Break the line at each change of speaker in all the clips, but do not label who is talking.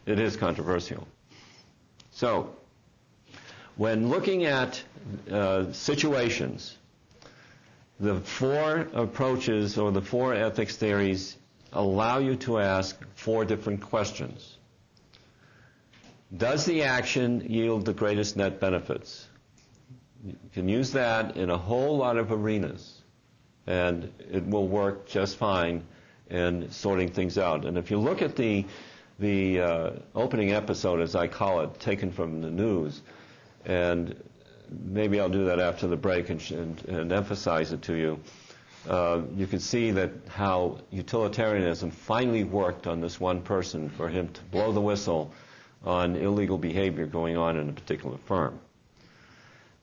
it is controversial. So, when looking at situations, the four approaches or the four ethics theories allow you to ask four different questions. Does the action yield the greatest net benefits? You can use that in a whole lot of arenas, and it will work just fine in sorting things out. And if you look at the opening episode, as I call it, taken from the news, and maybe I'll do that after the break and emphasize it to you, you can see that how utilitarianism finally worked on this one person for him to blow the whistle on illegal behavior going on in a particular firm.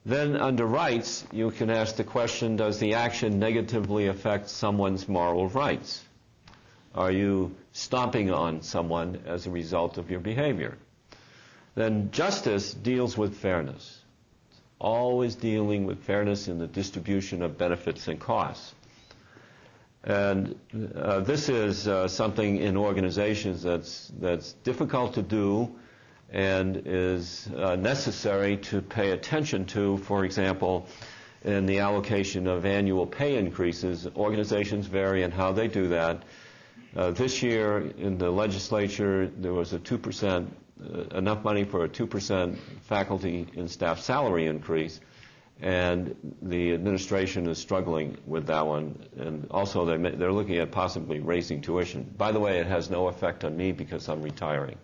Then under rights, you can ask the question, does the action negatively affect someone's moral rights? Are you stomping on someone as a result of your behavior? Then justice deals with fairness, always dealing with fairness in the distribution of benefits and costs. And this is something in organizations that's difficult to do and is necessary to pay attention to. For example, in the allocation of annual pay increases, organizations vary in how they do that. This year in the legislature, there was a 2%, enough money for a 2% faculty and staff salary increase, and the administration is struggling with that one. And also they're looking at possibly raising tuition. By the way, it has no effect on me because I'm retiring.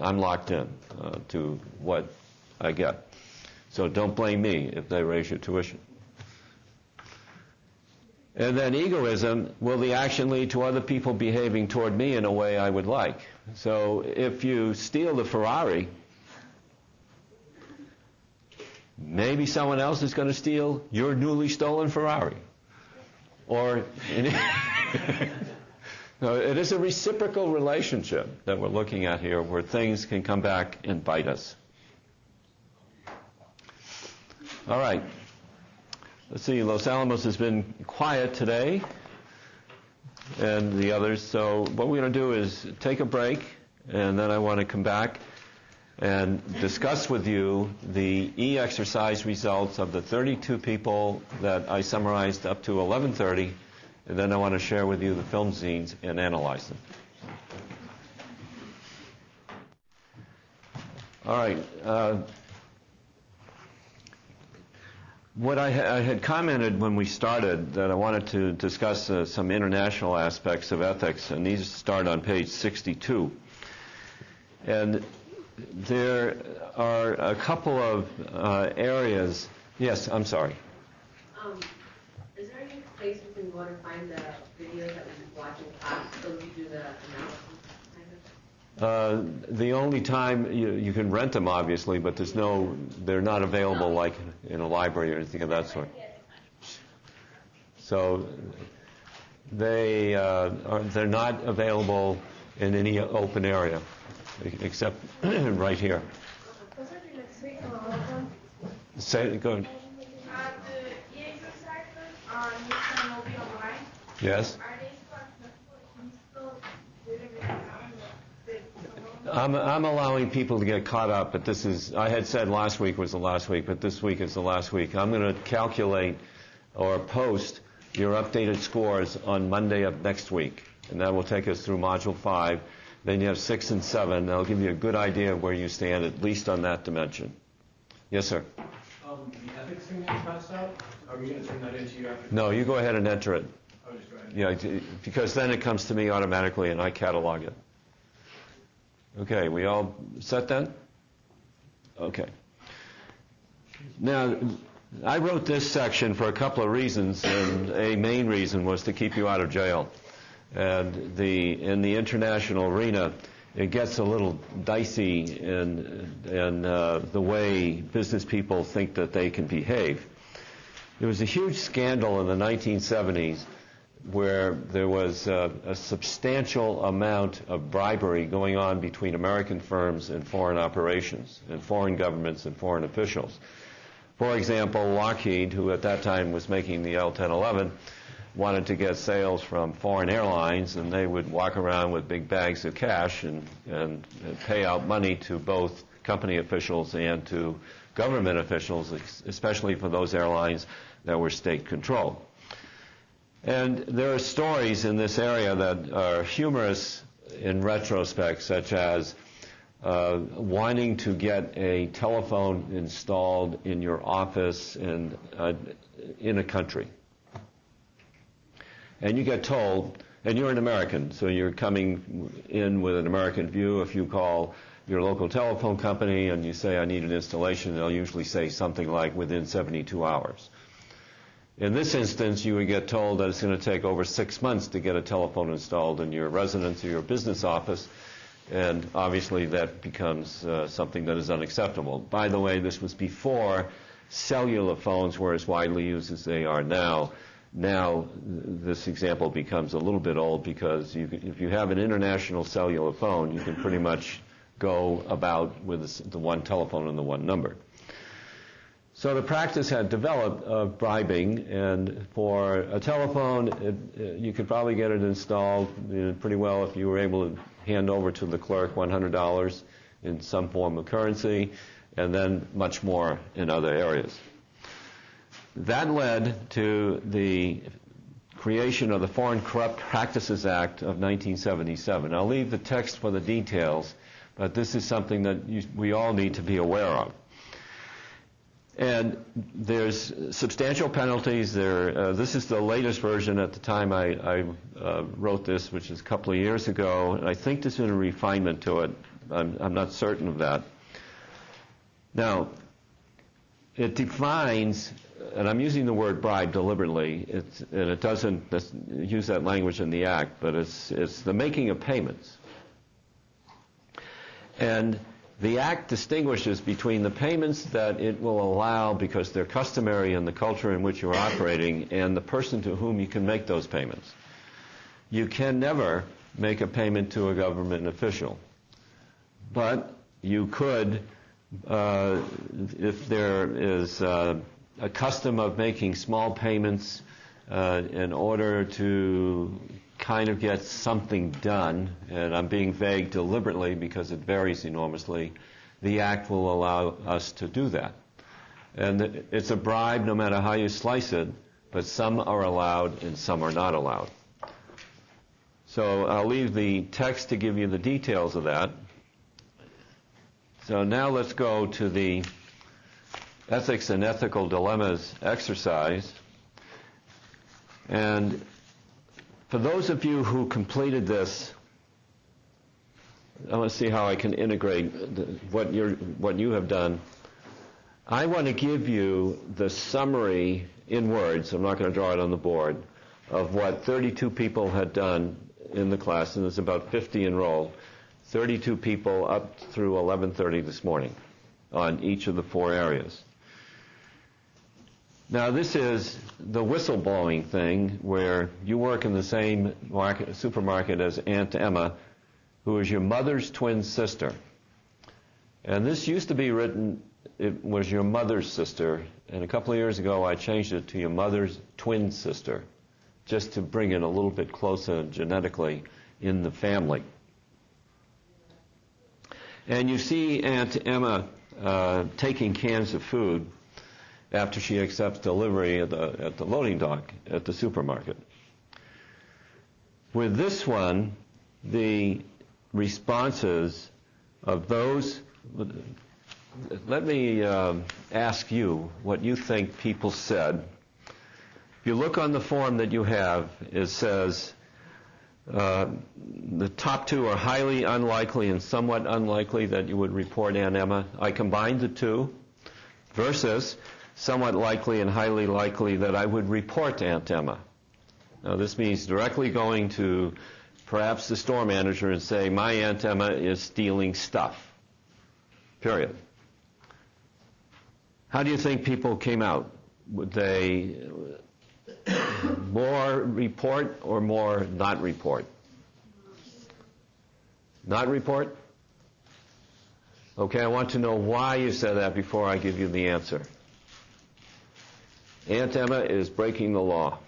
I'm locked in to what I get. So don't blame me if they raise your tuition. And then egoism, will the action lead to other people behaving toward me in a way I would like? So if you steal the Ferrari, maybe someone else is going to steal your newly stolen Ferrari. Or no, it is a reciprocal relationship that we're looking at here where things can come back and bite us. All right. Let's see, Los Alamos has been quiet today, and the others. So what we're going to do is take a break, and then I want to come back and discuss with you the e-exercise results of the 32 people that I summarized up to 11:30, and then I want to share with you the film zines and analyze them. All right. What I had commented when we started that I wanted to discuss some international aspects of ethics, and these start on page 62. And there are a couple of areas. Yes, I'm sorry.
Is there any place we can go to find the videos that we watch in class so we do the analysis?
The only time you can rent them, obviously, but they're not available like in a library or anything of that sort. So they're not available in any open area except right here. Say it, go ahead.
The e-exercises on your channel will be online.
Yes.
Are they still
I'm allowing people to get caught up, but I had said last week was the last week, but this week is the last week. I'm going to calculate or post your updated scores on Monday of next week, and that will take us through Module 5. Then you have 6 and 7. That'll give you a good idea of where you stand, at least on that dimension. Yes, sir?
The ethics thing that you passed out, are we going to turn that into you after?
No, you go ahead and enter it.
Oh, just go ahead.
Yeah, because then it comes to me automatically, and I catalog it. Okay, we all set then? Okay. Now, I wrote this section for a couple of reasons, and a main reason was to keep you out of jail. And in the international arena, it gets a little dicey in the way business people think that they can behave. There was a huge scandal in the 1970s where there was a substantial amount of bribery going on between American firms and foreign operations, and foreign governments and foreign officials. For example, Lockheed, who at that time was making the L-1011, wanted to get sales from foreign airlines, and they would walk around with big bags of cash and pay out money to both company officials and to government officials, especially for those airlines that were state-controlled. And there are stories in this area that are humorous in retrospect, such as wanting to get a telephone installed in your office in a country. And you get told, and you're an American, so you're coming in with an American view. If you call your local telephone company and you say, I need an installation, they'll usually say something like within 72 hours. In this instance, you would get told that it's going to take over 6 months to get a telephone installed in your residence or your business office, and obviously that becomes something that is unacceptable. By the way, this was before cellular phones were as widely used as they are now. Now, this example becomes a little bit old because if you have an international cellular phone, you can pretty much go about with the one telephone and the one number. So the practice had developed of bribing, and for a telephone, you could probably get it installed pretty well if you were able to hand over to the clerk $100 in some form of currency, and then much more in other areas. That led to the creation of the Foreign Corrupt Practices Act of 1977. I'll leave the text for the details, but this is something that we all need to be aware of. And there's substantial penalties there. This is the latest version at the time I wrote this, which is a couple of years ago. And I think there's been a refinement to it. I'm not certain of that. Now, it defines, and I'm using the word bribe deliberately, and it doesn't use that language in the Act, but it's the making of payments. And the Act distinguishes between the payments that it will allow because they're customary in the culture in which you're operating and the person to whom you can make those payments. You can never make a payment to a government official, but you could, if there is a custom of making small payments in order to kind of get something done, and I'm being vague deliberately because it varies enormously, the Act will allow us to do that. And it's a bribe no matter how you slice it, but some are allowed and some are not allowed. So I'll leave the text to give you the details of that. So now let's go to the ethics and ethical dilemmas exercise. And for those of you who completed this, I want to see how I can integrate what you have done. I want to give you the summary in words, I'm not going to draw it on the board, of what 32 people had done in the class, and there's about 50 enrolled. 32 people up through 11:30 this morning on each of the 4 areas. Now, this is the whistleblowing thing where you work in the same supermarket as Aunt Emma, who is your mother's twin sister. And this used to be written, it was your mother's sister, and a couple of years ago I changed it to your mother's twin sister, just to bring it a little bit closer genetically in the family. And you see Aunt Emma taking cans of food after she accepts delivery at the loading dock at the supermarket. With this one, the responses of those, let me ask you what you think people said. If you look on the form that you have, it says the top 2 are highly unlikely and somewhat unlikely that you would report Aunt Emma. I combined the 2 versus somewhat likely and highly likely that I would report Aunt Emma. Now, this means directly going to perhaps the store manager and say, my Aunt Emma is stealing stuff. Period. How do you think people came out? Would they more report or more not report? Not report? Okay, I want to know why you said that before I give you the answer. Aunt Emma is breaking the law.